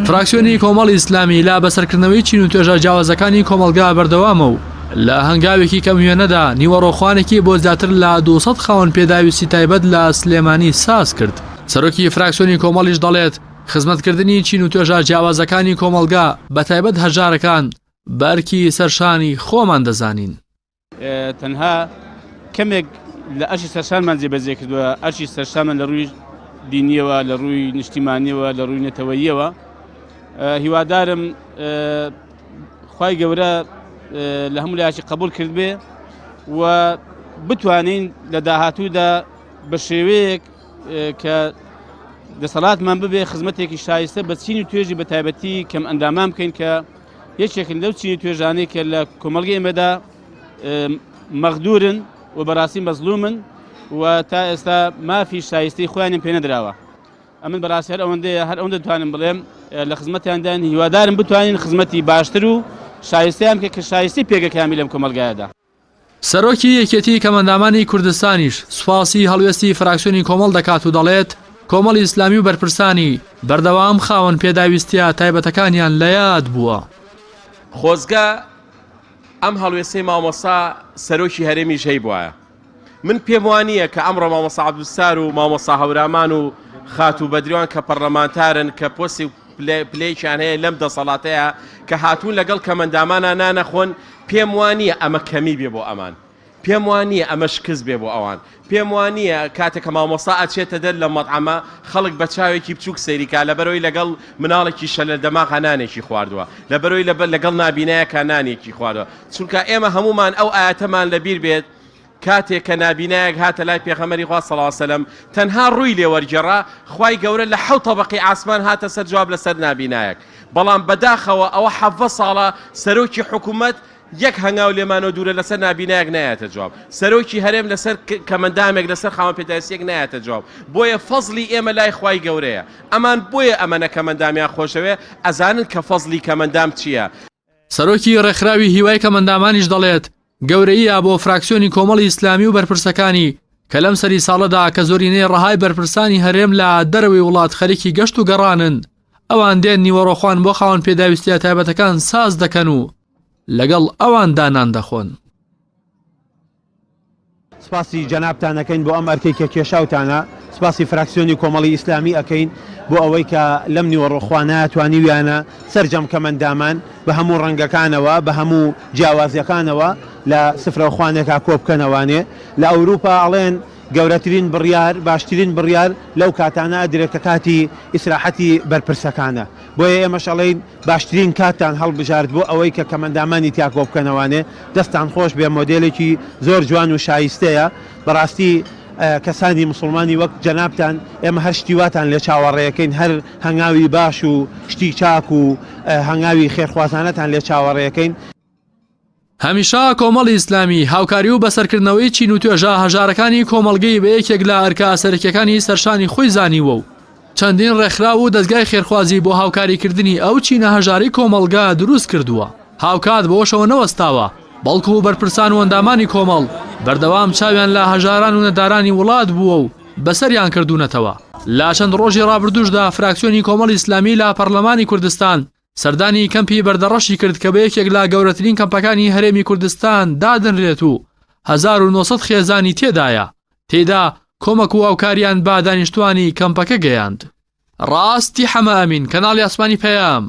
فراکسیۆنی کۆمەڵی ئیسلامی لا بەسەرکردنەوەی چین و توێژە جیاوازەکانی کۆمەلگا بەردەوامە و لە هەنگاوێکی کەمیوێنەدا نیوەڕۆخوانێکی بۆ زیاتر لە 200 خاوەن پێداویستی تایبەت لە سلێمانی ساز کرد. سەرۆکی فراکسیۆنی کۆمەڵیش دەڵێت خزمەتکردنی چین و توێژە جیاوازەکانی کۆمەلگا بە تایبەت هەژارەکان بەرکی سەرشانی خۆمان دەزانین. تەنها کەمێک لە ئەرشی سەرشانمان جێبەجێ کردووە. ئەرشی سەرشانمان لە ڕووی دینیەوە، لە ڕووی نیشتیمانیەوە، لە ڕووی نەتەوەییەوە. هیوادارم خوای گەورە لە هەموو لایەکی قبول کرد بێ و بتوانین لە داهاتوودا بە شێوەیەک کە دەسەڵاتمان ببێ خزمەتێکی شایستە بە چین و توێژی بە تایبەتی کەم ئەندامان بکەین کە یەکێکن لەو چین و توێژانەی کە لە کۆمەڵگەی ئێمەدا مەغدورن و بەڕاستی مەزلومن و تا ئێستا مافی شایستەی خۆیانیان پێ نەدراوە. ئەمن بەڕاستی هەر ئەوەندەیە هەر ئەوەندە دەتوانم بڵێم لە خزمەتیاندان هیوادارم بتوانین خزمەتی باشتر و شایستەیان بکە کە شایستی پێگەکامی لەم کۆمەلگایەدا. سەرۆکی یەکێتی کەمەندامانی کوردستانیش سوپاسی هەڵوێستی فراکسیۆنی کۆمەڵ دەکات و دەڵێت کۆمەڵی ئیسلامی و بەرپرسانی بەردەوام خاوەن پێداویستیە تایبەتەکانیان لە یاد بووە. خۆزگە ئەم هەڵوێستەی مامۆستا سەرۆکی هەرێمی ژەی بووایە. من پێم وانییە کە ئەمڕۆ مامۆستا عەبدولسار و مامۆستا هەورامان و خات و بەدریوان کە پەرلەمانتارن کە پۆستی پلەیەکیان هەیە لەم دەسەڵاتەیە کە هاتوون لەگەڵ کەمەندامانە نانەخۆن، پێم وانییە ئەمە کەمی بێ بۆ ئەمان، پێم وانییە ئەمە شکست بێ بۆ ئەوان، پێم وانییە کاتێک کە مامۆستا ئەچێتە دەر لە مەطعەمە خەڵک بە چاوێکی بچووک سەیریکا لەبەرەوەی لەگەڵ مناڵێکی شەلە دەماغ نانێکی خواردووە، لەبەرەوەی لەگەڵ نابینایەکە نانێکی خواردووە. چونکە ئێمە هەمومان ئەو ئاەتەمان لەبیر بێت کاتێک کە نابینایەک هاتە لای پێغەمبەری خوا صلی الله علیه وسلم تەنها ڕووی لێ وەرگێڕا، خوای گەورە لە 7 طەبەقی ئاسمان هاتە سەر جواب لەسەر نابینایەک. بەڵام بەداخەوە ئەوە 7 ساڵە سەرۆکی حکوومەت یەک هەنگاو لێمانەوە دوورە لەسەر نابینایەک نایەتە جواب، سەرۆکی هەرێم لەسەر کەمەندامێک لەسەر خاوەن پێداویستیەک نایەتە جواب. بۆیە فەزلی ئێمە لای خوای گەورەیە. ئەمان بۆیە ئەمەنە کەمەندامیان خۆشەوێ ئەزانن کە فەزلی کەمەندام چییە. سەرۆکی ڕێکخراوی هیوای کەمەندامانیش دەڵێت گەورەیە بۆ فراکسیۆنی کۆمەڵی ئیسلامی و بەرپرسەکانی کە لەم سەری ساڵەدا کە زۆرینەی ڕەهای بەرپرسانی هەرێم لە دەرەوەی وڵات خەریکی گەشت و گەڕانن، ئەوان دێن نیوەڕۆخوان بۆ خاوەن پێداویستیە تایبەتەکان ساز دەکەن و لەگەڵ ئەوان دانان دەخۆن. سپاسی جەنابتانەکەین بۆ ئەم ئەرکەی کە کێشاوتانە، سپاسی فراکسیۆنی کۆمەڵی ئیسلامی ئەەکەین بۆ ئەوەی کە لەم نیوەڕۆخوانە توانیویانە سەرجەم کەمەندامان بە هەموو ڕەنگەکانەوە بە هەموو جیاوازیەکانەوە لە سفرەخوانێکا کۆبکەنەوانێ. لە ئەوروپا ئەڵێن گەورەترین بڕیار باشترین بڕیار لەو کاتانە درێتە کاتی ئیسراحەتی بەرپرسەکانە. بۆیە ئێمەش ئەڵێین باشترین کاتان هەڵبژارد بۆ ئەوەی کە کەمەندامانی تیا کۆبکەنەوانێ. دەستان خۆش بێ مۆدێلێکی زۆر جوان و شایستەیە. بەڕاستی کەسانی مسلمانی وەک جەنابتان ئێمە هەر شتیواتان لێ چاوەڕێەکەین، هەر هەنگاوی باش و شتی چاک و هەنگاوی خێرخوازانەتان لێ چاوەڕێەکەین. هەمیشە کۆمەڵی ئیسلامی هاوکاری و بەسەرکردنەوەی چین و توێژە هەژارەکانی کۆمەڵگەی بە یەکێک لە ئەرکا سەرەکیەکانی سەرشانی خۆی زانیوە و چەندین ڕێکخراو و دەستگای خێرخوازی بۆ هاوکاریکردنی ئەو چینە هەژاری کۆمەڵگا دروست کردووە. هاوکات بۆشەوە نەوەستاوە، بەڵکو و بەرپرسان و ئەندامانی کۆمەڵ بەردەوام چاویان لە هەژاران و نەدارانی وڵات بووە و بەسەریان کردوونەتەوە. لا چەند ڕۆژی ڕابردووشدا فراکسیۆنی کۆمەڵی ئیسلامی لە پەرلەمانی کوردستان سەردانی کەمپی بەردەڕەشی کرد کە بە یەکێک لە گەورەترین کەمپەکانی هەرێمی کوردستان دادنرێت و 1900 خێزانی تێدایە. تێدا کۆمەک و هاوکاریان با دانیشتوانی کەمپەکە گەیاند. ڕاستی حەمە ئەمین، کەناڵی ئاسمانی پەیام.